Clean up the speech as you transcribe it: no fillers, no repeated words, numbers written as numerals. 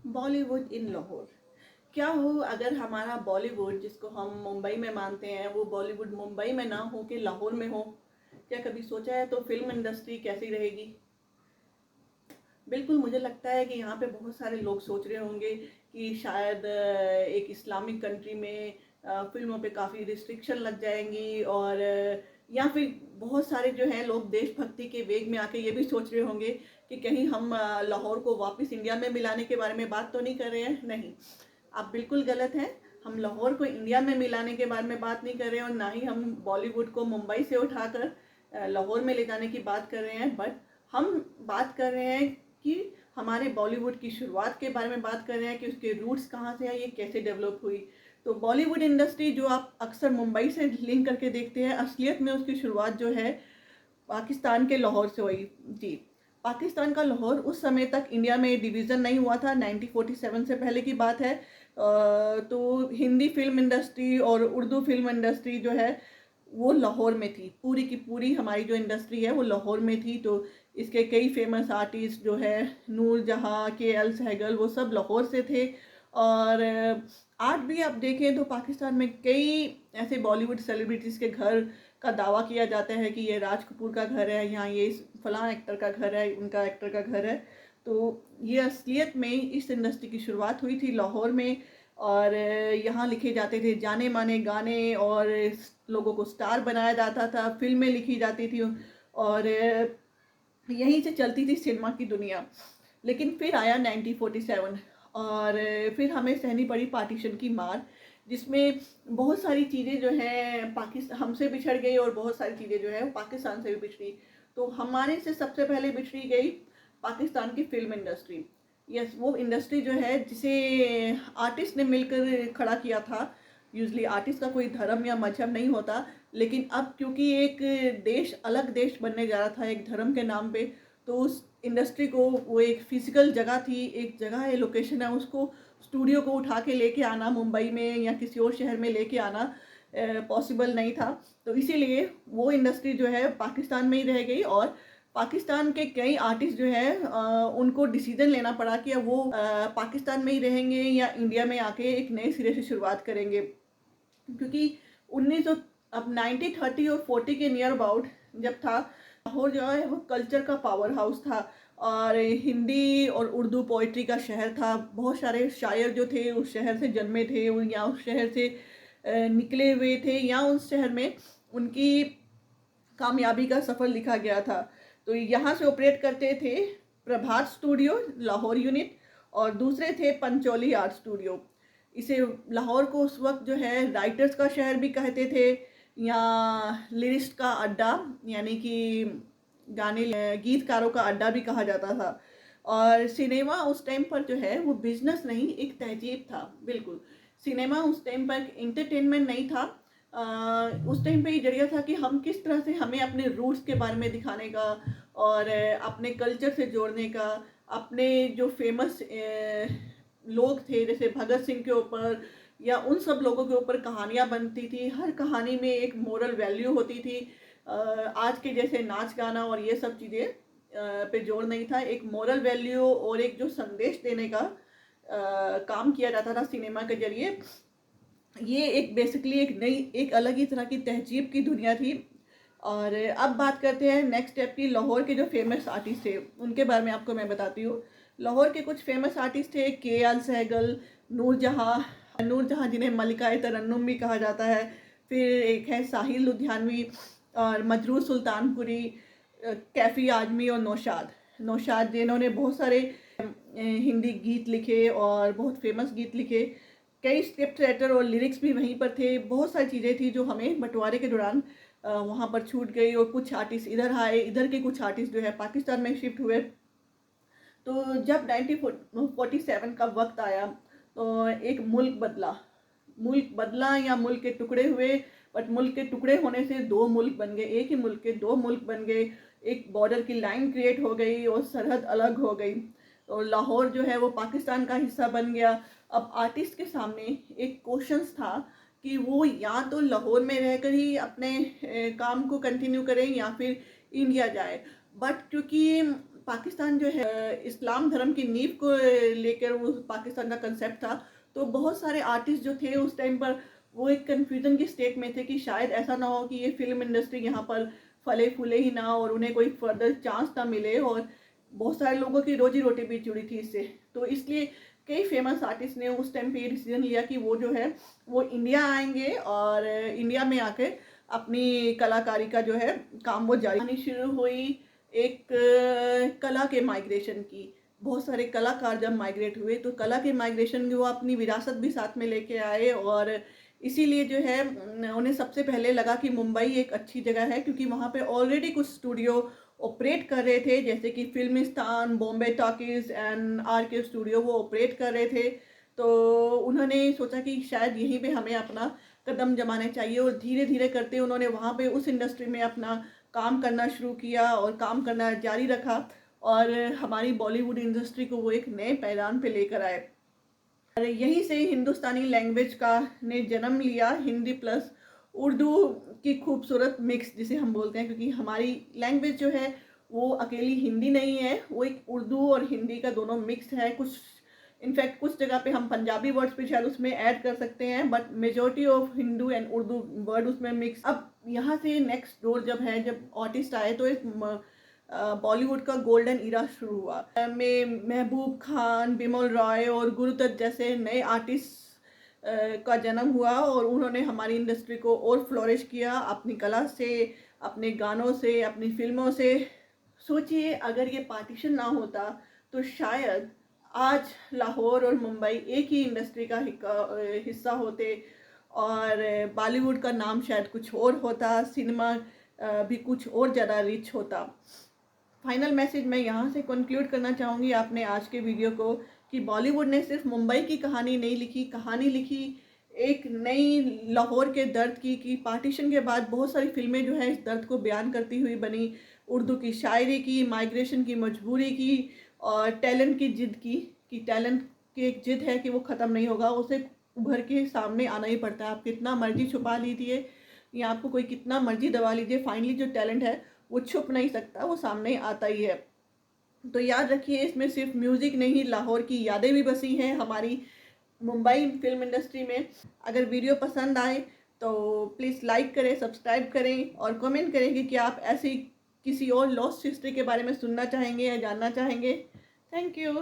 बॉलीवुड इन लाहौर। क्या हो अगर हमारा बॉलीवुड, जिसको हम मुंबई में मानते हैं, वो बॉलीवुड मुंबई में ना हो के लाहौर में हो। क्या कभी सोचा है तो फिल्म इंडस्ट्री कैसी रहेगी? बिल्कुल, मुझे लगता है कि यहाँ पे बहुत सारे लोग सोच रहे होंगे कि शायद एक इस्लामिक कंट्री में फिल्मों पे काफ़ी रिस्ट्रिक्शन लग जाएंगी, और या फिर बहुत सारे जो हैं लोग देशभक्ति के वेग में आके ये भी सोच रहे होंगे कि कहीं हम लाहौर को वापस इंडिया में मिलाने के बारे में बात तो नहीं कर रहे हैं। नहीं, आप बिल्कुल गलत हैं। हम लाहौर को इंडिया में मिलाने के बारे में बात नहीं कर रहे हैं, और ना ही हम बॉलीवुड को मुंबई से उठाकर लाहौर में ले जाने की बात कर रहे हैं। बट हम बात कर रहे हैं कि हमारे बॉलीवुड की शुरुआत के बारे में बात कर रहे हैं कि उसके रूट्स कहाँ से हैं, ये कैसे डेवलप हुई। तो बॉलीवुड इंडस्ट्री जो आप अक्सर मुंबई से लिंक करके देखते हैं, असलियत में उसकी शुरुआत जो है पाकिस्तान के लाहौर से हुई। जी, पाकिस्तान का लाहौर उस समय तक इंडिया में डिवीज़न नहीं हुआ था, 1947 से पहले की बात है। तो हिंदी फिल्म इंडस्ट्री और उर्दू फिल्म इंडस्ट्री जो है वो लाहौर में थी। पूरी की पूरी हमारी जो इंडस्ट्री है वो लाहौर में थी। तो इसके कई फेमस आर्टिस्ट जो है, नूर जहाँ, के एल सहगल, वो सब लाहौर से थे। और आज भी आप देखें तो पाकिस्तान में कई ऐसे बॉलीवुड सेलिब्रिटीज़ के घर का दावा किया जाता है कि ये राज कपूर का घर है, यहाँ ये फलां एक्टर का घर है, उनका एक्टर का घर है। तो ये असलियत में इस इंडस्ट्री की शुरुआत हुई थी लाहौर में। और यहाँ लिखे जाते थे जाने माने गाने, और लोगों को स्टार बनाया जाता था, फिल्में लिखी जाती थी, और यहीं से चलती थी सिनेमा की दुनिया। लेकिन फिर आया 1947, और फिर हमें सहनी पड़ी पार्टीशन की मार, जिसमें बहुत सारी चीज़ें जो हैं पाकिस्तान हमसे बिछड़ गई, और बहुत सारी चीज़ें जो है वो पाकिस्तान से भी बिछड़ी। तो हमारे से सबसे पहले बिछड़ी गई पाकिस्तान की फिल्म इंडस्ट्री। यस, वो इंडस्ट्री जो है जिसे आर्टिस्ट ने मिलकर खड़ा किया था। यूजली आर्टिस्ट का कोई धर्म या मजहब नहीं होता, लेकिन अब क्योंकि एक देश अलग देश बनने जा रहा था एक धर्म के नाम पे, तो उस इंडस्ट्री को, वो एक फिजिकल जगह थी, एक जगह है, लोकेशन है, उसको स्टूडियो को उठा के लेके आना मुंबई में या किसी और शहर में लेके आना पॉसिबल नहीं था। तो इसीलिए वो इंडस्ट्री जो है पाकिस्तान में ही रह गई, और पाकिस्तान के कई आर्टिस्ट जो है उनको डिसीजन लेना पड़ा कि अब वो पाकिस्तान में ही रहेंगे या इंडिया में आके एक नए सिरे से शुरुआत करेंगे। क्योंकि 1900, अब 1930 और 40 के नियर अबाउट जब था, लाहौर जो है वो कल्चर का पावर हाउस था, और हिंदी और उर्दू पोइट्री का शहर था। बहुत सारे शायर जो थे उस शहर से जन्मे थे, या उस शहर से निकले हुए थे, या उस शहर में उनकी कामयाबी का सफ़र लिखा गया था। तो यहाँ से ऑपरेट करते थे प्रभात स्टूडियो लाहौर यूनिट, और दूसरे थे पंचोली आर्ट स्टूडियो। इसे लाहौर को उस वक्त जो है राइटर्स का शहर भी कहते थे, या लिरिस्ट का अड्डा, यानी कि गाने गीतकारों का अड्डा भी कहा जाता था। और सिनेमा उस टाइम पर जो है वो बिजनेस नहीं, एक तहजीब था। बिल्कुल, सिनेमा उस टाइम पर इंटरटेनमेंट नहीं था। उस टाइम पे ये जरिया था कि हम किस तरह से हमें अपने रूट्स के बारे में दिखाने का, और अपने कल्चर से जोड़ने का। अपने जो फेमस लोग थे जैसे भगत सिंह के ऊपर, या उन सब लोगों के ऊपर कहानियाँ बनती थी। हर कहानी में एक मोरल वैल्यू होती थी। आज के जैसे नाच गाना और ये सब चीज़ें पे जोर नहीं था। एक मोरल वैल्यू और एक जो संदेश देने का काम किया जाता था सिनेमा के जरिए। ये एक बेसिकली एक नई, एक अलग ही तरह की तहजीब की दुनिया थी। और अब बात करते हैं नेक्स्ट स्टेप की। लाहौर के जो फेमस आर्टिस्ट थे उनके बारे में आपको मैं बताती हूँ। लाहौर के कुछ फेमस आर्टिस्ट थे के एल सहगल, नूर जहाँ जिन्हें मलिका तरन्नुम भी कहा जाता है। फिर एक है साहिल लुधियानवी, और मजरूर सुल्तानपुरी, कैफ़ी आजमी, और नौशाद जिन्होंने बहुत सारे हिंदी गीत लिखे और बहुत फेमस गीत लिखे। कई स्क्रिप्ट राइटर और लिरिक्स भी वहीं पर थे। बहुत सारी चीज़ें थी जो हमें बंटवारे के दौरान वहाँ पर छूट गई, और कुछ आर्टिस्ट इधर आए, इधर के कुछ आर्टिस्ट जो है पाकिस्तान में शिफ्ट हुए। तो जब 1947 का वक्त आया तो एक मुल्क बदला या मुल्क के टुकड़े हुए। बट मुल्क के टुकड़े होने से दो मुल्क बन गए, एक ही मुल्क के दो मुल्क बन गए। एक बॉर्डर की लाइन क्रिएट हो गई और सरहद अलग हो गई। तो लाहौर जो है वो पाकिस्तान का हिस्सा बन गया। अब आर्टिस्ट के सामने एक क्वेश्चंस था कि वो या तो लाहौर में रहकर ही अपने काम को कंटिन्यू करें या फिर इंडिया जाए। बट क्योंकि पाकिस्तान जो है इस्लाम धर्म की नींव को लेकर वो पाकिस्तान का कंसेप्ट था। तो बहुत सारे आर्टिस्ट जो थे उस टाइम पर वो एक कन्फ्यूजन की स्टेट में थे कि शायद ऐसा ना हो कि ये फिल्म इंडस्ट्री यहाँ पर फले फूले ही ना और उन्हें कोई फर्दर चांस ना मिले, और बहुत सारे लोगों की रोजी रोटी भी जुड़ी थी इससे। तो इसलिए कई फेमस आर्टिस्ट ने उस टाइम पे ये डिसीजन लिया कि वो जो है वो इंडिया आएंगे और इंडिया में आके अपनी कलाकारी का जो है काम वो जारी आनी शुरू हुई। एक कला के माइग्रेशन की, बहुत सारे कलाकार जब माइग्रेट हुए तो कला के माइग्रेशन की वो अपनी विरासत भी साथ में लेके आए, और इसीलिए जो है उन्हें सबसे पहले लगा कि मुंबई एक अच्छी जगह है, क्योंकि वहाँ पे ऑलरेडी कुछ स्टूडियो ऑपरेट कर रहे थे, जैसे कि फिल्मिस्तान, बॉम्बे टॉकीज एंड आर के स्टूडियो वो ऑपरेट कर रहे थे। तो उन्होंने सोचा कि शायद यहीं पे हमें अपना कदम जमाने चाहिए, और धीरे धीरे करते उन्होंने वहाँ पे उस इंडस्ट्री में अपना काम करना शुरू किया और काम करना जारी रखा, और हमारी बॉलीवुड इंडस्ट्री को वो एक नए पैदान पे लेकर आए। और यहीं से हिंदुस्तानी लैंग्वेज का ने जन्म लिया, हिंदी प्लस उर्दू की खूबसूरत मिक्स जिसे हम बोलते हैं, क्योंकि हमारी लैंग्वेज जो है वो अकेली हिंदी नहीं है, वो एक उर्दू और हिंदी का दोनों मिक्स है। कुछ इनफैक्ट कुछ जगह पे हम पंजाबी वर्ड्स भी शायद उसमें ऐड कर सकते हैं, but majority of Hindu and Urdu word उसमें मिक्स। अब यहाँ से नेक्स्ट डोर जब है, जब आर्टिस्ट आए तो एक बॉलीवुड का गोल्डन इरा शुरू हुआ में महबूब खान, बिमल रॉय और गुरुदत्त जैसे नए आर्टिस्ट का जन्म हुआ, और उन्होंने हमारी इंडस्ट्री को और फ्लोरिश किया अपनी कला से, अपने गानों से, अपनी फिल्मों से। सोचिए अगर ये पार्टीशन ना होता तो शायद आज लाहौर और मुंबई एक ही इंडस्ट्री का हिस्सा होते, और बॉलीवुड का नाम शायद कुछ और होता, सिनेमा भी कुछ और ज़्यादा रिच होता। फाइनल मैसेज मैं यहाँ से कंक्लूड करना चाहूँगी आपने आज के वीडियो को, कि बॉलीवुड ने सिर्फ मुंबई की कहानी नहीं लिखी, कहानी लिखी एक नई लाहौर के दर्द की, कि पार्टीशन के बाद बहुत सारी फिल्में जो है इस दर्द को बयान करती हुई बनी। उर्दू की शायरी की, माइग्रेशन की मजबूरी की, और टैलेंट की जिद की, कि टैलेंट की एक जिद है कि वो ख़त्म नहीं होगा, उसे उभर के सामने आना ही पड़ता है। आप कितना मर्जी छुपा लीजिए या आपको कोई कितना मर्जी दबा लीजिए, फाइनली जो टैलेंट है वो छुप नहीं सकता, वो सामने आता ही है। तो याद रखिए इसमें सिर्फ म्यूज़िक नहीं, लाहौर की यादें भी बसी हैं हमारी मुंबई फिल्म इंडस्ट्री में। अगर वीडियो पसंद आए तो प्लीज़ लाइक करें, सब्सक्राइब करें और कमेंट करें कि क्या आप ऐसी किसी और लॉस्ट हिस्ट्री के बारे में सुनना चाहेंगे या जानना चाहेंगे। Thank you.